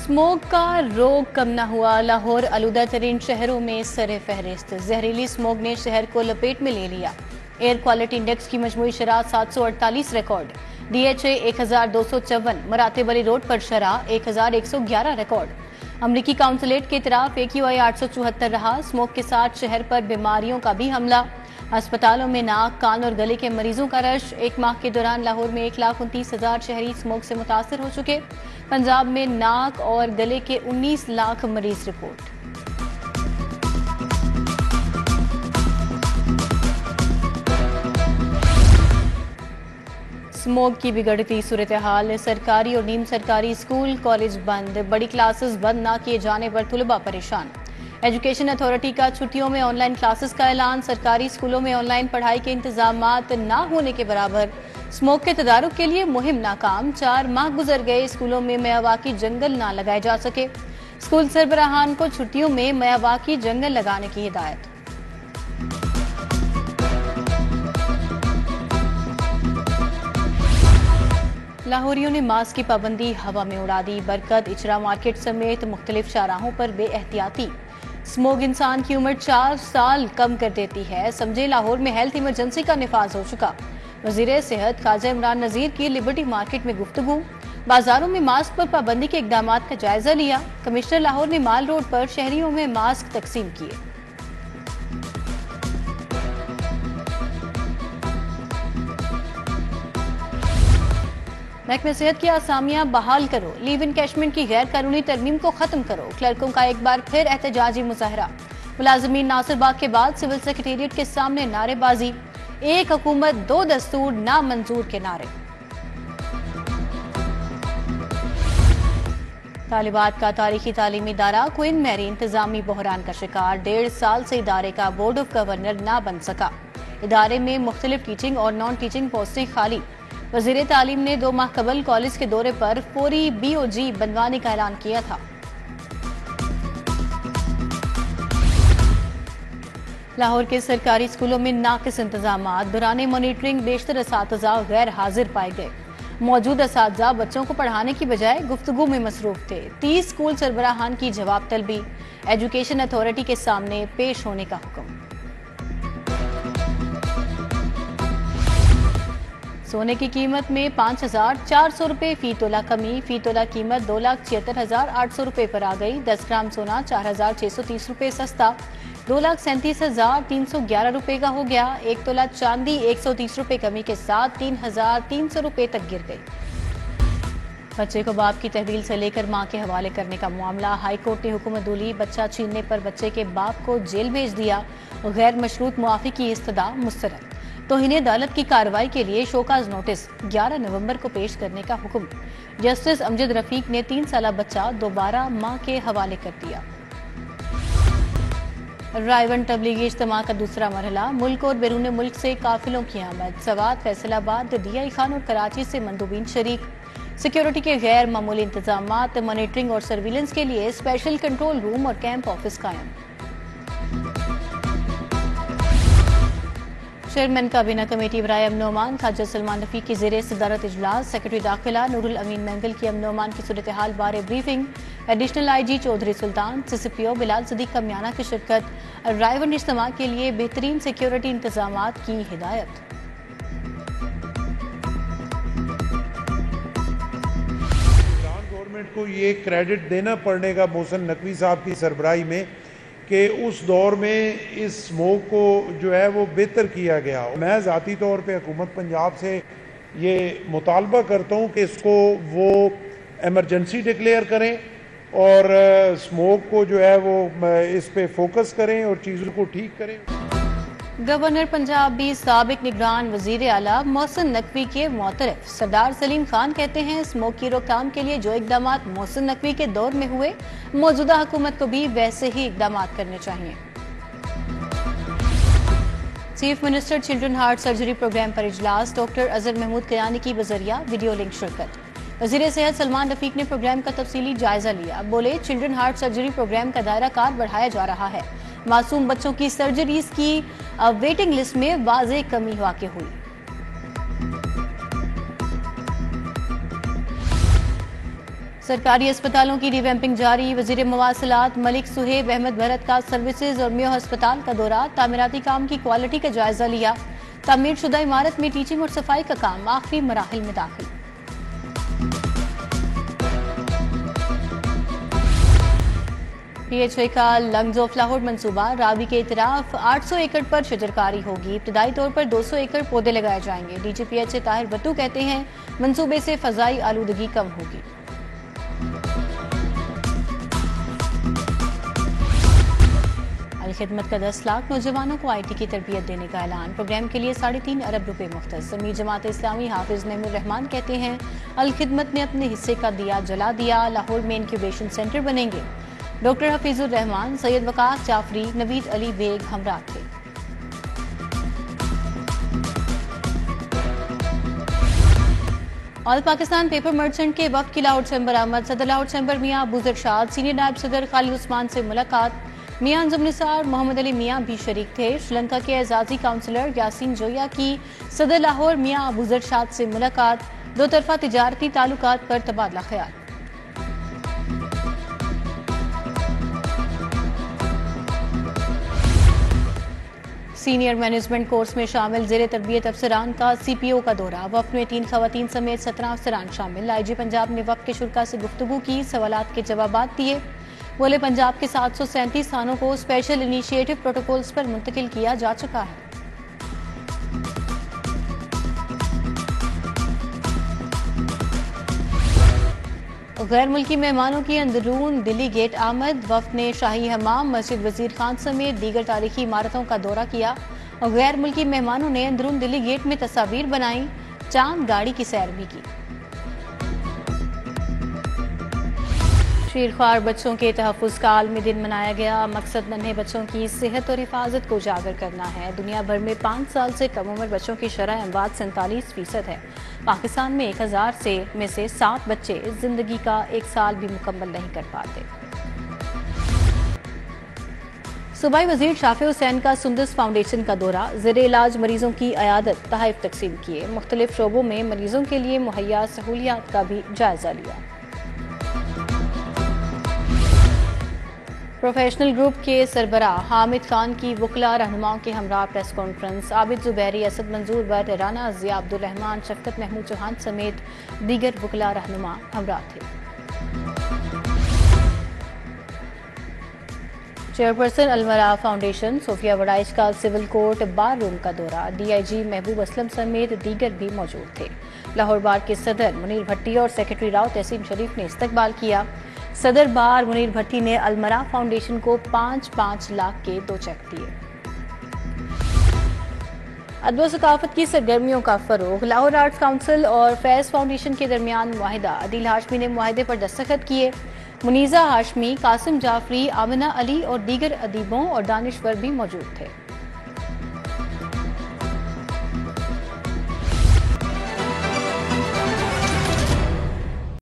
Smoke का रोग कम न हुआ, लाहौर आलूदा तरीन शहरों में सरे फहरिस्त। जहरीली स्मोक ने शहर को लपेट में ले लिया। एयर क्वालिटी इंडेक्स की मजमूई शरह 748 रिकॉर्ड, DHA 1254, मरातिब अली रोड पर शरह 1111 रिकॉर्ड। अमरीकी काउंसलेट के इतराफ AQI 874 रहा। स्मोक के साथ शहर पर बीमारियों का भी हमला। अस्पतालों में नाक, कान और गले के मरीजों का रश। एक माह के दौरान लाहौर में 1,29,000 शहरी स्मोक से मुतासर हो चुके। पंजाब में नाक और गले के 19 लाख मरीज रिपोर्ट। स्मोक की बिगड़ती सूरत हाल, सरकारी और नीम सरकारी स्कूल कॉलेज बंद, बड़ी क्लासेस बंद न किए जाने पर तुलबा परेशान। एजुकेशन अथॉरिटी का छुट्टियों में ऑनलाइन क्लासेस का ऐलान। सरकारी स्कूलों में ऑनलाइन पढ़ाई के इंतजामात ना होने के बराबर। स्मोक के तदारुक के लिए मुहिम नाकाम। 4 माह गुजर गए, स्कूलों में मियावाकी जंगल ना लगाए जा सके। स्कूल सरबराहान को छुट्टियों में मियावाकी जंगल लगाने की हिदायत। लाहौरियों ने मास्क की पाबंदी हवा में उड़ा दी। बरकत, इचरा मार्केट समेत मुख्तलिफ शाहराहों पर बेएहतियाती। स्मोक इंसान की उम्र 4 साल कम कर देती है, समझे लाहौर में हेल्थ इमरजेंसी का निफाज हो चुका। वजीर सेहत ख्वाजा इमरान नजीर की लिबर्टी मार्केट में गुफ्तगू। बाजारों में मास्क पर पाबंदी के इकदामात का जायजा लिया। कमिश्नर लाहौर ने माल रोड पर शहरियों में मास्क तकसीम किए। महकमे सेहत की आसामियां बहाल करो, लीव इनकैशमेंट की गैर कानूनी तरमीम को खत्म करो। क्लर्कों का एक बार फिर एहतजाजी मुजाहरा। मुलाजमीन नासिर बाग के बाद सिविल सेक्रेटेरिएट के सामने नारेबाजी। एक हुकूमत 2 दस्तूर ना मंजूर के नारे। तालिबात का तारीखी तालीमी इदारा क्वीन मैरी इंतजामी बहरान का शिकार। 1.5 साल से इदारे का बोर्ड ऑफ गवर्नर ना बन सका। इदारे में मुख्तलिफ टीचिंग और नॉन टीचिंग पोस्टें खाली। वजीर तालीम ने 2 माह कबल कॉलेज के दौरे पर फौरी BOG बनवाने का ऐलान किया था। लाहौर के सरकारी स्कूलों में नाकिस इंतजामात। दौरान मॉनिटरिंग बेशतर असातिज़ा गैर हाजिर पाए गए। मौजूद असातिज़ा बच्चों को पढ़ाने की बजाय गुफ्तगू में मसरूफ थे। 30 स्कूल सरबराहान की जवाब तलबी। एजुकेशन अथॉरिटी के सामने पेश होने का हुक्म। सोने की कीमत में 5,400 रुपए फी तोला कमी। फी तोला कीमत 2,76,800 रुपए पर आ गई। 10 ग्राम सोना 4,630 रुपए सस्ता 2,37,311 रुपए का हो गया। 1 तोला चांदी 130 रुपए कमी के साथ 3,300 रुपए तक गिर गई। बच्चे को बाप की तहवील से लेकर मां के हवाले करने का मामला। हाई कोर्ट ने हुक्म दूली। बच्चा छीनने पर बच्चे के बाप को जेल भेज दिया। गैर मशरूत मुआफी की इस्तदा मुस्तरद। तौहीन अदालत की कार्रवाई के लिए शोकाज नोटिस 11 नवंबर को पेश करने का हुक्म। जस्टिस अमजद रफीक ने 3 साला बच्चा दोबारा मां के हवाले कर दिया। रायवन तबलीगी इज्तिमा का दूसरा मरहला। मुल्क और बैरून मुल्क से काफिलों की आमद। सवात, फैसलाबाद, DI खान और कराची से मंदूबीन शरीक। सिक्योरिटी के गैर मामूली इंतजामात। मॉनिटरिंग और सर्विलेंस के लिए स्पेशल कंट्रोल रूम और कैंप ऑफिस कायम। चेयरमैन काबीना कमेटी बराए अमन अमान ख्वाजा सलमान रफीक की ज़ेरे सदारत इजलास। सेक्रेटरी दाखिला नूरुल अमीन मंगल की अमन अमान की सूरत हाल बारे ब्रीफिंग। एडिशनल IG चौधरी सुल्तान, CCPO बिलाल सदीक का म्याना की शिरकत। रायवन इज्तिमा के लिए बेहतरीन सिक्योरिटी इंतजामात की हिदायत। गवर्नमेंट को ये क्रेडिट देना पड़ेगा मोहसिन नकवी साहब की सरबराही में कि उस दौर में इस स्मोक को जो है वो बेहतर किया गया। मैं ज़ाती तौर पे हुकूमत पंजाब से ये मुतालबा करता हूँ कि इसको वो एमरजेंसी डिक्लेयर करें और स्मोक को जो है वो इस पे फोकस करें और चीज़ों को ठीक करें। गवर्नर पंजाब भी साबिक निगरान वजीर आला मोहसिन नकवी के मोतरफ। सरदार सलीम खान कहते हैं स्मोक की रोकथाम के लिए जो इकदामात मोहसिन नकवी के दौर में हुए, मौजूदा हुकूमत को भी वैसे ही इकदामात करने चाहिए। Chief minister children heart surgery programme पर इजलास। डॉक्टर अजहर महमूद कयानी की बजरिया वीडियो लिंक शिरकत। वजीर सेहत सलमान रफीक ने प्रोग्राम का तफसीली जायजा लिया। बोले चिल्ड्रन हार्ट सर्जरी प्रोग्राम का दायरा कार बढ़ाया जा रहा है। मासूम बच्चों की सर्जरीज की वेटिंग लिस्ट में वाज़ेह कमी वाक़ई हुई। سرکاری اسپتالوں کی ریویمپنگ جاری، وزیر مواصلات ملک صہیب احمد بھرت کا سروسز اور میو ہسپتال کا دورہ، تعمیراتی کام کی کوالٹی کا جائزہ لیا، تعمیر شدہ عمارت میں ٹیچنگ اور صفائی کا کام آخری مراحل میں داخل۔ پی ایچ اے کا لنگز آف لاہور منصوبہ، راوی کے اعتراف 800 ایکڑ پر شجرکاری ہوگی، ابتدائی طور پر 200 ایکڑ پودے لگائے جائیں گے۔ D G P H A Tahir Butto کہتے ہیں منصوبے سے فضائی آلودگی کم ہوگی۔ الخدمت کا 10 لاکھ نوجوانوں کو آئی ٹی کی تربیت دینے کا اعلان، پروگرام کے لیے 3.5 ارب روپے مختص۔ امیر جماعت اسلامی حافظ نعیم الرحمان کہتے ہیں الخدمت نے اپنے حصے کا دیا جلا دیا، لاہور میں انکیوبیشن سینٹر بنیں گے۔ ڈاکٹر حفیظ الرحمان، سید وقاص جعفری، نوید علی بیگ ہمراہ تھے۔ آل پاکستان پیپر مرچنٹ کے وفد کی لاہور چیمبر آمد، صدر لاہور چیمبر میاں ابوذر شاد، سینئر نائب صدر خالد عثمان سے ملاقات، میاں انضم نثار، محمد علی میاں بھی شریک تھے۔ سری لنکا کے اعزازی کونسلر یاسین جویا کی صدر لاہور میاں ابوذر شاد سے ملاقات، دو طرفہ تجارتی تعلقات پر تبادلہ خیال۔ سینئر مینجمنٹ کورس میں شامل زیر تربیت افسران کا سی پی او کا دورہ، وفد میں 3 خواتین سمیت 17 افسران شامل۔ آئی جی پنجاب نے وفد کے شرکاء سے گفتگو کی، سوالات کے جوابات دیے، بولے پنجاب کے 737 تھانوں کو اسپیشل انیشیٹو پروٹوکولز پر منتقل کیا جا چکا ہے۔ غیر ملکی مہمانوں کی اندرون دلی گیٹ آمد، وفد نے شاہی حمام، مسجد وزیر خان سمیت دیگر تاریخی عمارتوں کا دورہ کیا اور غیر ملکی مہمانوں نے اندرون دلی گیٹ میں تصاویر بنائیں، چاند گاڑی کی سیر بھی کی۔ شیرخوار بچوں کے تحفظ کا عالمی دن منایا گیا، مقصد ننھے بچوں کی صحت اور حفاظت کو اجاگر کرنا ہے۔ دنیا بھر میں 5 سال سے کم عمر بچوں کی شرح اموات 47% ہے۔ پاکستان میں 1000 میں سے 7 بچے زندگی کا 1 سال بھی مکمل نہیں کر پاتے۔ صوبائی وزیر شافع حسین کا سندس فاؤنڈیشن کا دورہ، زیر علاج مریضوں کی عیادت، تحائف تقسیم کیے، مختلف شعبوں میں مریضوں کے لیے مہیا سہولیات کا بھی جائزہ لیا۔ پروفیشنل گروپ کے سربراہ حامد خان کی وکلاء رہنماؤں کے ہمراہ press conference, Abid Zubairi, Asad Manzoor but, Rana Zia Abdul Rahman, شفقت محمود چوہان سمیت دیگر وکلاء رہنما ہمراہ تھے۔ چیئرپرسن المرا فاؤنڈیشن صوفیہ وڑائچ کا سول کورٹ بار روم کا دورہ، ڈی آئی جی محبوب اسلم سمیت دیگر بھی موجود تھے۔ لاہور بار کے صدر منیر بھٹی اور سیکرٹری راؤ تحسین شریف نے استقبال کیا۔ صدر بار منیر بھٹی نے المرا فاؤنڈیشن کو 5 لاکھ کے 2 چیک دیے۔ ادب و ثقافت کی سرگرمیوں کا فروغ، لاہور آرٹس کونسل اور فیض فاؤنڈیشن کے درمیان معاہدہ، عدیل ہاشمی نے معاہدے پر دستخط کیے۔ منیزہ ہاشمی، قاسم جعفری، آمنہ علی اور دیگر ادیبوں اور دانشور بھی موجود تھے۔